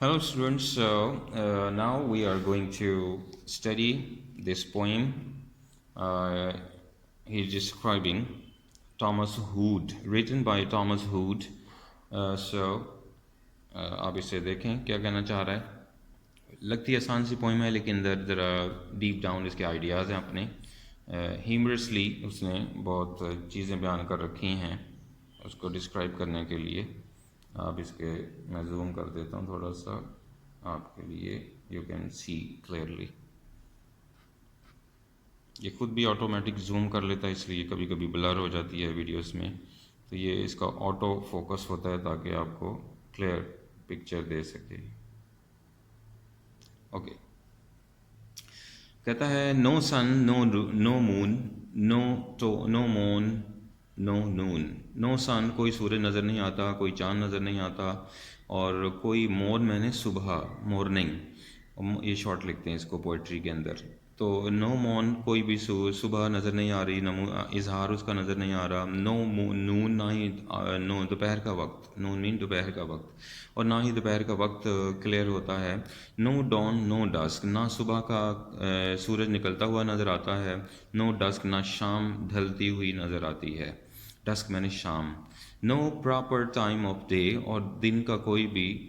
Hello students, now we are going to study this poem. Uh, he's describing Thomas Hood, written by Thomas Hood. آپ اسے دیکھیں کیا کہنا چاہ رہا ہے. لگتی آسان سی پوئم ہے لیکن اندر ذرا ڈیپ ڈاؤن اس کے آئیڈیاز ہیں اپنے. ہیمرسلی اس نے بہت چیزیں بیان کر رکھی ہیں اس کو ڈسکرائب کرنے کے لیے. آپ اس کے میں زوم کر دیتا ہوں تھوڑا سا آپ کے لیے. You can see clearly. یہ خود بھی آٹومیٹک زوم کر لیتا ہے اس لیے کبھی کبھی بلر ہو جاتی ہے ویڈیوز میں. تو یہ اس کا آٹو فوکس ہوتا ہے تاکہ آپ کو کلیئر پکچر دے سکے. اوکے. کہتا ہے نو سن نو مون نو مون نو نون. نو سن کوئی سورج نظر نہیں آتا, کوئی چاند نظر نہیں آتا, اور کوئی مورن میں نے صبح مورننگ, یہ شارٹ لکھتے ہیں اس کو پوئٹری کے اندر. تو نو مون کوئی بھی صبح نظر نہیں آ رہی, اظہار اس کا نظر نہیں آ رہا. نو نون نہ ہی نو دوپہر کا وقت, نون مین دوپہر کا وقت, اور نہ ہی دوپہر کا وقت کلیئر ہوتا ہے. نو ڈان نو ڈسک, نہ صبح کا سورج نکلتا ہوا نظر آتا ہے. نو ڈسک, نہ شام ڈھلتی ہوئی نظر آتی ہے. ڈسک میں نے شام. نو پراپر ٹائم آف ڈے, اور دن کا کوئی بھی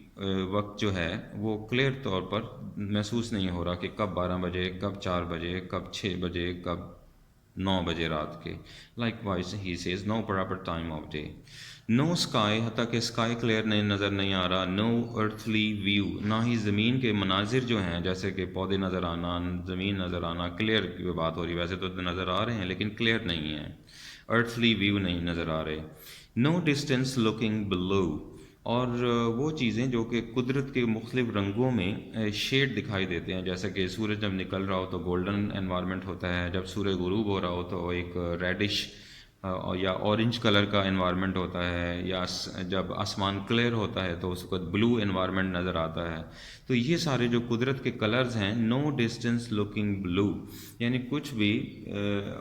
وقت جو ہے وہ کلیئر طور پر محسوس نہیں ہو رہا کہ کب 12 بجے, کب 4 بجے, کب 6 بجے, کب 9 بجے رات کے. لائک وائز ہی says no proper time of day. No sky, حتیٰ کہ اسکائی کلیئر نظر نہیں آ رہا. نو ارتھلی ویو, نہ ہی زمین کے مناظر جو ہیں جیسے کہ پودے نظر آنا, زمین نظر آنا, کلیئر کی بات ہو رہی ہے. ویسے تو نظر آ رہے ہیں لیکن کلیئر نہیں ہیں, ارتھلی ویو نہیں نظر آ رہے. نو ڈسٹینس لوکنگ بلو, اور وہ چیزیں جو کہ قدرت کے مختلف رنگوں میں شیڈ دکھائی دیتے ہیں, جیسے کہ سورج جب نکل رہا ہو تو گولڈن انوائرمنٹ ہوتا ہے, جب سورج غروب ہو رہا ہو تو ایک ریڈش یا اورنج کلر کا انوائرمنٹ ہوتا ہے, یا جب آسمان کلیئر ہوتا ہے تو اس وقت بلو انوائرمنٹ نظر آتا ہے. تو یہ سارے جو قدرت کے کلرز ہیں, نو ڈسٹینس لوکنگ بلو, یعنی کچھ بھی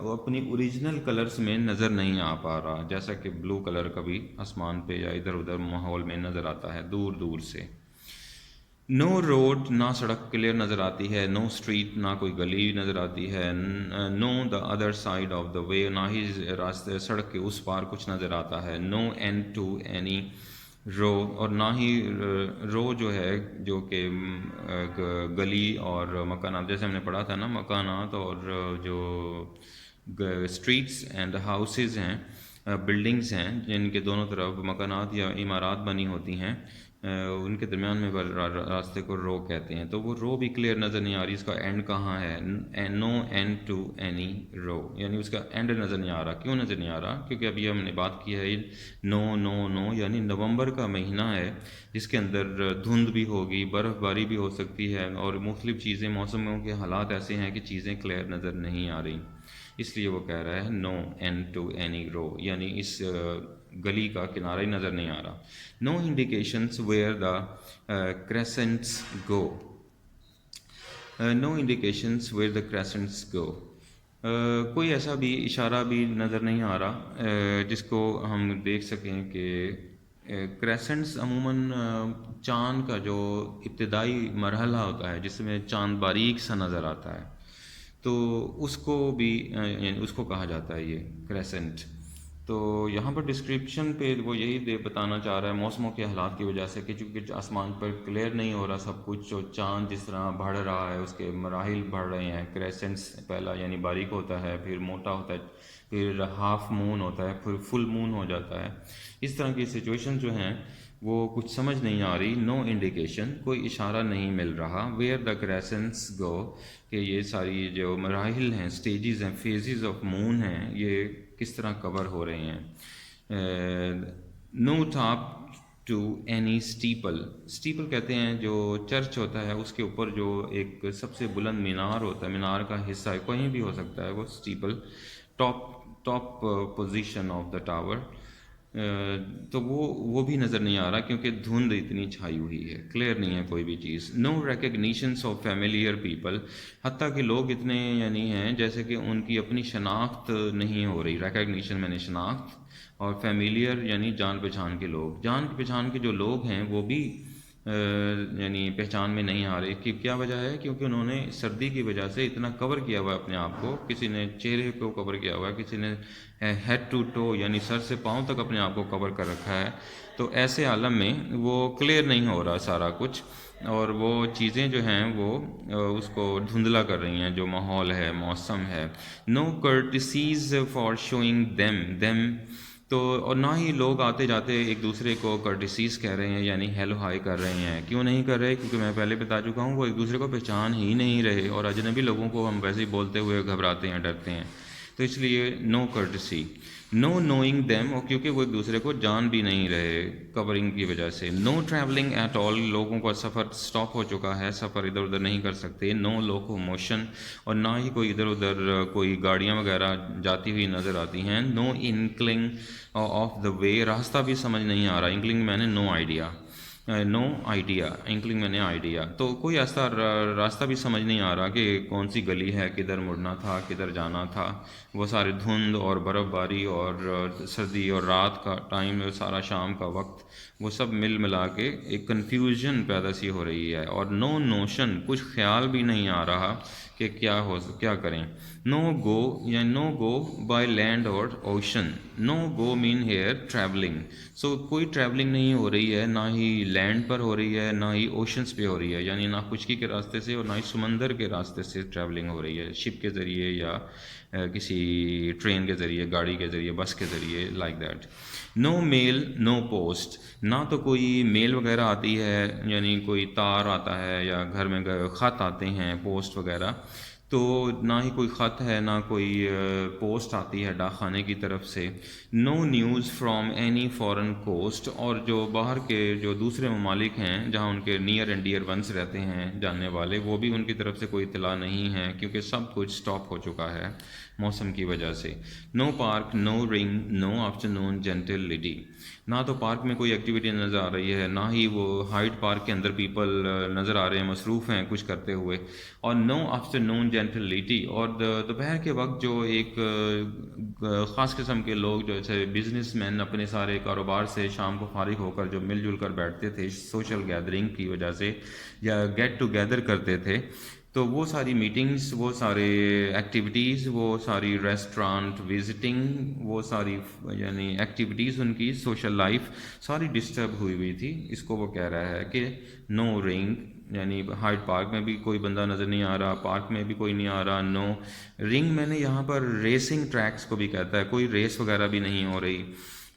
وہ اپنی اوریجنل کلرز میں نظر نہیں آ پا رہا, جیسا کہ بلو کلر کبھی آسمان پہ یا ادھر ادھر ماحول میں نظر آتا ہے دور دور سے. نو روڈ, نہ سڑک کلیئر نظر آتی ہے. نو اسٹریٹ, نہ کوئی گلی نظر آتی ہے. No the other side of the way, نہ ہی راستے سڑک کے اس پار کچھ نظر آتا ہے. نو اینڈ ٹو اینی رو, اور نہ ہی رو جو ہے جو کہ گلی اور مکانات, جیسے ہم نے پڑھا تھا نا, مکانات اور جو اسٹریٹس اینڈ ہاؤسز ہیں, بلڈنگز ہیں جن کے دونوں طرف مکانات یا عمارات بنی ہوتی ہیں, ان کے درمیان میں راستے کو رو کہتے ہیں. تو وہ رو بھی کلیئر نظر نہیں آ رہی, اس کا اینڈ کہاں ہے. نو اینڈ ٹو اینی رو, یعنی اس کا اینڈ نظر نہیں آ رہا. کیوں نظر نہیں آ رہا؟ کیونکہ ابھی ہم نے بات کی ہے نو نو نو, یعنی نومبر کا مہینہ ہے جس کے اندر دھند بھی ہوگی, برف باری بھی ہو سکتی ہے, اور مختلف چیزیں, موسموں کے حالات ایسے ہیں کہ چیزیں کلیئر نظر نہیں آ رہی. اس لیے وہ کہہ رہا ہے نو اینڈ ٹو اینی رو, یعنی اس گلی کا کنارہ ہی نظر نہیں آ رہا. نو انڈیکیشنس where the کریسنٹس go. Know انڈیکیشنس where the کریسنٹس گو, کوئی ایسا بھی اشارہ بھی نظر نہیں آ رہا جس کو ہم دیکھ سکیں کہ کریسنٹس عموماً چاند کا جو ابتدائی مرحلہ ہوتا ہے جس میں چاند باریک سا نظر آتا ہے, تو اس کو بھی یعنی اس کو کہا جاتا ہے یہ کریسنٹ. تو یہاں پر ڈسکرپشن پہ وہ یہی بتانا چاہ رہا ہے موسموں کے حالات کی وجہ سے کہ چونکہ آسمان پر کلیئر نہیں ہو رہا سب کچھ, جو چاند جس طرح بڑھ رہا ہے اس کے مراحل بڑھ رہے ہیں. کریسنٹس پہلا یعنی باریک ہوتا ہے, پھر موٹا ہوتا ہے, پھر ہاف مون ہوتا ہے, پھر فل مون ہو جاتا ہے. اس طرح کی سچویشن جو ہیں وہ کچھ سمجھ نہیں آ رہی. نو انڈیکیشن, کوئی اشارہ نہیں مل رہا. ویئر دا کریسنٹس گو, کہ یہ ساری جو مراحل ہیں, سٹیجز ہیں, فیزز آف مون ہیں, یہ کس طرح کور ہو رہے ہیں. No top to any staple. Staple کہتے ہیں جو چرچ ہوتا ہے اس کے اوپر جو ایک سب سے بلند مینار ہوتا ہے, مینار کا حصہ ہے, کہیں بھی ہو سکتا ہے وہ staple, top position of the tower. تو وہ بھی نظر نہیں آ رہا کیونکہ دھند اتنی چھائی ہوئی ہے, کلیئر نہیں ہے کوئی بھی چیز. نو ریکگنیشنس آف فیملیئر پیپل, حتیٰ کہ لوگ اتنے یعنی ہیں جیسے کہ ان کی اپنی شناخت نہیں ہو رہی. ریکگنیشن میں نے شناخت, اور فیملیئر یعنی جان پہچان کے لوگ. جان پہچان کے جو لوگ ہیں وہ بھی یعنی پہچان میں نہیں آ رہے. کہ کیا وجہ ہے؟ کیونکہ انہوں نے سردی کی وجہ سے اتنا کور کیا ہوا ہے اپنے آپ کو. کسی نے چہرے کو کور کیا ہوا ہے, کسی نے ہیڈ ٹو ٹو یعنی سر سے پاؤں تک اپنے آپ کو کور کر رکھا ہے. تو ایسے عالم میں وہ کلیئر نہیں ہو رہا سارا کچھ, اور وہ چیزیں جو ہیں وہ اس کو دھندلا کر رہی ہیں, جو ماحول ہے, موسم ہے. نو کرٹسیز فار شوئنگ دیم. تو اور نہ ہی لوگ آتے جاتے ایک دوسرے کو کرٹسیز کہہ رہے ہیں, یعنی ہیلو ہائی کر رہے ہیں. کیوں نہیں کر رہے؟ کیونکہ میں پہلے بتا چکا ہوں, وہ ایک دوسرے کو پہچان ہی نہیں رہے, اور اجنبی لوگوں کو ہم ویسے ہی بولتے ہوئے گھبراتے ہیں, ڈرتے ہیں. تو اس لیے نو کرٹسی. نو نوئنگ دیم, اور کیونکہ وہ ایک دوسرے کو جان بھی نہیں رہے کورنگ کی وجہ سے. نو ٹریولنگ ایٹ آل, لوگوں کا سفر سٹاپ ہو چکا ہے, سفر ادھر ادھر نہیں کر سکتے. نو لوکو موشن, اور نہ ہی کوئی ادھر ادھر کوئی گاڑیاں وغیرہ جاتی ہوئی نظر آتی ہیں. نو انکلنگ آف دا وے, راستہ بھی سمجھ نہیں آ رہا. انکلنگ میں نے نو آئیڈیا, نو آئیڈیا, انکلنگ میں نے آئیڈیا. تو کوئی ایسا راستہ بھی سمجھ نہیں آ رہا کہ کون سی گلی ہے, کدھر مڑنا تھا, کدھر جانا تھا. وہ سارے دھند اور برف باری اور سردی اور رات کا ٹائم, سارا شام کا وقت, وہ سب مل ملا کے ایک کنفیوژن پیدا سی ہو رہی ہے. اور نو نوشن, کچھ خیال بھی نہیں آ رہا کہ کیا کریں. نو گو یا نو گو بائی لینڈ اور ocean. No go man here travelling. So کوئی ٹریولنگ نہیں ہو رہی ہے, نہ ہی لینڈ پر ہو رہی ہے, نہ ہی اوشنس پہ ہو رہی ہے, یعنی نہ خشکی کے راستے سے اور نہ ہی سمندر کے راستے سے ٹریولنگ ہو رہی ہے, شپ کے ذریعے یا کسی ٹرین کے ذریعے, گاڑی کے ذریعے, بس کے ذریعے, like that. No mail no post, نہ تو کوئی میل وغیرہ آتی ہے, یعنی کوئی تار آتا ہے یا گھر میں خط آتے ہیں, پوسٹ وغیرہ. تو نہ ہی کوئی خط ہے, نہ کوئی پوسٹ آتی ہے ڈاک خانے کی طرف سے. No news from any foreign coast, اور جو باہر کے جو دوسرے ممالک ہیں جہاں ان کے نیئر اینڈ ڈیئر ونس رہتے ہیں, جاننے والے, وہ بھی ان کی طرف سے کوئی اطلاع نہیں ہے, کیونکہ سب کچھ سٹاپ ہو چکا ہے موسم کی وجہ سے. نو پارک نو رنگ نو آفٹرنون جینٹل لیڈی. نہ تو پارک میں کوئی ایکٹیویٹی نظر آ رہی ہے, نہ ہی وہ ہائیڈ پارک کے اندر پیپل نظر آ رہے ہیں, مصروف ہیں کچھ کرتے ہوئے. اور نو آفٹرنون جینٹل لیڈی, اور دوپہر کے وقت جو ایک خاص قسم کے لوگ جو جیسے بزنس مین اپنے سارے کاروبار سے شام کو فارغ ہو کر جو مل جل کر بیٹھتے تھے سوشل گیدرنگ کی وجہ سے, یا گیٹ ٹوگیدر کرتے تھے, تو وہ ساری میٹنگز, وہ سارے ایکٹیویٹیز, وہ ساری ریسٹورانٹ وزٹنگ, وہ ساری یعنی ایکٹیویٹیز, ان کی سوشل لائف ساری ڈسٹرب ہوئی تھی. اس کو وہ کہہ رہا ہے کہ نو رنگ, یعنی ہائیڈ پارک میں بھی کوئی بندہ نظر نہیں آ رہا, پارک میں بھی کوئی نہیں آ رہا. نو رنگ میں نے یہاں پر ریسنگ ٹریکس کو بھی کہتا ہے, کوئی ریس وغیرہ بھی نہیں ہو رہی.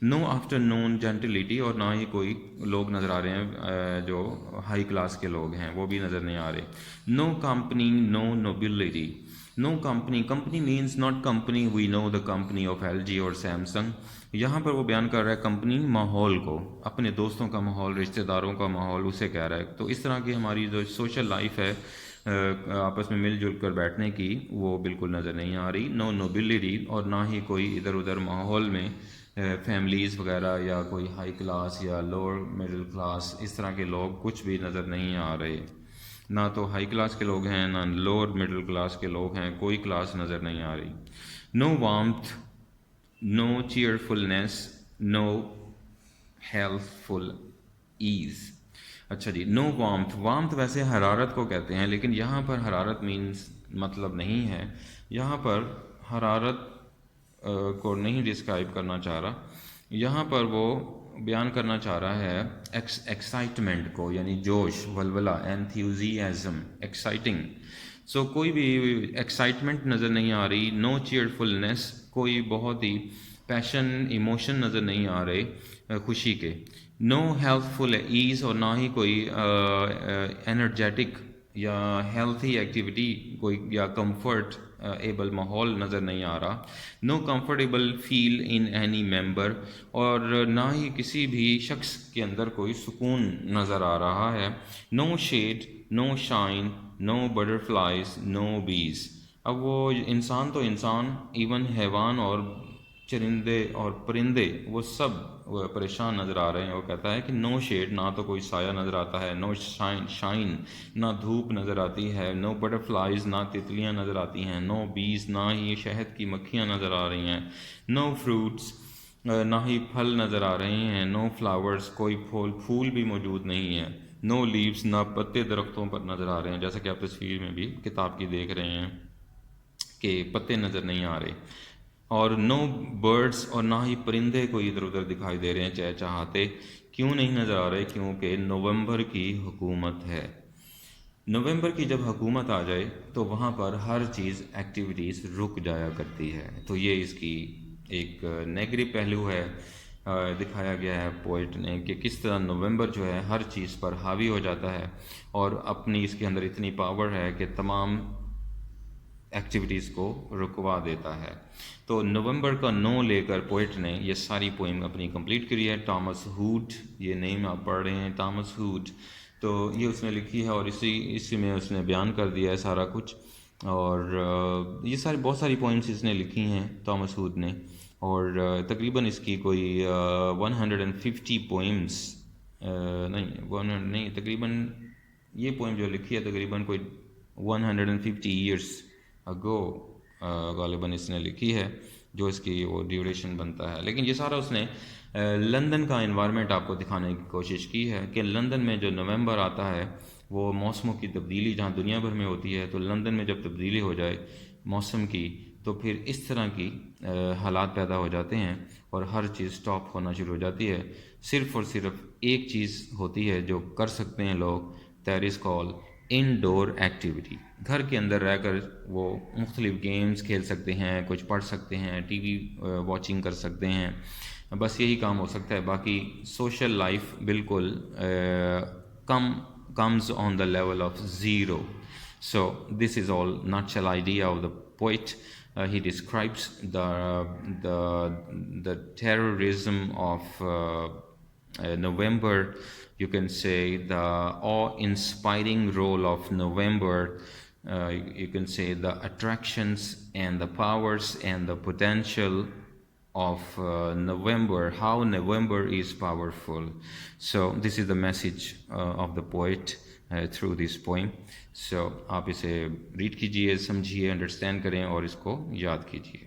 نو آفٹر نون جینٹلٹی, اور نہ ہی کوئی لوگ نظر آ رہے ہیں جو ہائی کلاس کے لوگ ہیں, وہ بھی نظر نہیں آ رہے. No company no nobility. No company, company means not company we know the company of L G اور سیمسنگ. یہاں پر وہ بیان کر رہا ہے کمپنی, ماحول کو, اپنے دوستوں کا ماحول, رشتہ داروں کا ماحول, اسے کہہ رہا ہے. تو اس طرح کی ہماری جو سوشل لائف ہے آپس میں مل جل کر بیٹھنے کی, وہ بالکل نظر نہیں آ رہی. نو نوبلٹی, اور نہ ہی کوئی ادھر ادھر ماحول میں فیملیز وغیرہ یا کوئی ہائی کلاس یا لوور مڈل کلاس, اس طرح کے لوگ کچھ بھی نظر نہیں آ رہے. نہ تو ہائی کلاس کے لوگ ہیں, نہ لوور مڈل کلاس کے لوگ ہیں, کوئی کلاس نظر نہیں آ رہی. نو وارمتھ نو چیئرفلنیس نو ہیلتھ فل ایز. اچھا جی, نو وارمتھ, وارمتھ ویسے حرارت کو کہتے ہیں, لیکن یہاں پر حرارت مینس مطلب نہیں ہے. یہاں پر حرارت کو نہیں ڈسکرائب کرنا چاہ رہا. یہاں پر وہ بیان کرنا چاہ رہا ہے ایکسائٹمنٹ کو, یعنی جوش, ولولہ, انتھیوزیازم, ایکسائٹنگ. سو کوئی بھی ایکسائٹمنٹ نظر نہیں آ رہی. نو چیئرفلنیس, کوئی بہت ہی پیشن, ایموشن نظر نہیں آ رہے خوشی کے. نو ہیلتھ فل ایز, اور نہ ہی کوئی انرجیٹک یا ہیلتھی ایکٹیویٹی کوئی, یا کمفرٹ ایبل ماحول نظر نہیں آ رہا. نو comfortable feel in any member, اور نہ ہی کسی بھی شخص کے اندر کوئی سکون نظر آ رہا ہے. نو شیڈ نو شائن نو بٹرفلائز نو بیز. اب وہ انسان تو انسان, ایون حیوان اور چرندے اور پرندے, وہ سب پریشان نظر آ رہے ہیں. وہ کہتا ہے کہ نو شیڈ, نہ تو کوئی سایہ نظر آتا ہے. نو شائن, نہ دھوپ نظر آتی ہے. نو بٹرفلائز, نہ تتلیاں نظر آتی ہیں. نو بیز, نہ ہی شہد کی مکھیاں نظر آ رہی ہیں. نو فروٹس, نہ ہی پھل نظر آ رہے ہیں. نو فلاورز, کوئی پھول بھی موجود نہیں ہے. نو لیوز، نہ پتے درختوں پر نظر آ رہے ہیں، جیسا کہ آپ تصویر میں بھی کتاب کی دیکھ رہے ہیں کہ پتے نظر نہیں آ رہے. اور نو برڈس، اور نہ ہی پرندے کوئی ادھر ادھر دکھائی دے رہے ہیں چہچہاتے. کیوں نہیں نظر آ رہے؟ کیونکہ نومبر کی حکومت ہے. نومبر کی جب حکومت آ جائے تو وہاں پر ہر چیز ایکٹیویٹیز رک جایا کرتی ہے. تو یہ اس کی ایک نیگیٹو پہلو ہے. دکھایا گیا ہے پوئٹ نے کہ کس طرح نومبر جو ہے ہر چیز پر حاوی ہو جاتا ہے اور اپنی اس کے اندر اتنی پاور ہے کہ تمام ایکٹیویٹیز کو رکوا دیتا ہے. تو نومبر کا نو لے کر پوئٹ نے یہ ساری پوئم اپنی کمپلیٹ کری ہے. ٹامس ہوٹ، یہ نیم آپ پڑھ رہے ہیں، ٹامس ہوٹ، تو یہ اس نے لکھی ہے اور اسی میں اس نے بیان کر دیا ہے سارا کچھ. اور یہ بہت ساری پوئمس اس نے لکھی ہیں ٹامس ہوٹ نے، اور تقریباً اس کی کوئی 150 پوئمس نہیں تقریباً یہ پوئم جو لکھی ہے تقریباً کوئی 150 ایئرس اگو غالباً اس نے لکھی ہے، جو اس کی وہ ڈیوریشن بنتا ہے. لیکن یہ سارا اس نے لندن کا انوائرمنٹ آپ کو دکھانے کی کوشش کی ہے کہ لندن میں جو نومبر آتا ہے وہ موسموں کی تبدیلی جہاں دنیا بھر میں ہوتی ہے، تو لندن میں جب تبدیلی ہو جائے موسم کی تو پھر اس طرح کی حالات پیدا ہو جاتے ہیں اور ہر چیز سٹاپ ہونا شروع ہو جاتی ہے. صرف اور صرف ایک چیز ہوتی ہے جو کر سکتے ہیں لوگ، that is call indoor activity. گھر کے اندر رہ کر وہ مختلف گیمز کھیل سکتے ہیں، کچھ پڑھ سکتے ہیں، ٹی وی واچنگ کر سکتے ہیں، بس یہی کام ہو سکتا ہے. باقی سوشل لائف بالکل comes on the level of zero. So this is all nutshell idea of the poet. He describes the terrorism of November. You can say the awe-inspiring role of November. You can say the attractions and the powers and the potential of November, how November is powerful. So this is the message of the poet through this poem. So آپ اسے red کیجئے، سمجھیے، understand کریں اور اس کو یاد کیجئے.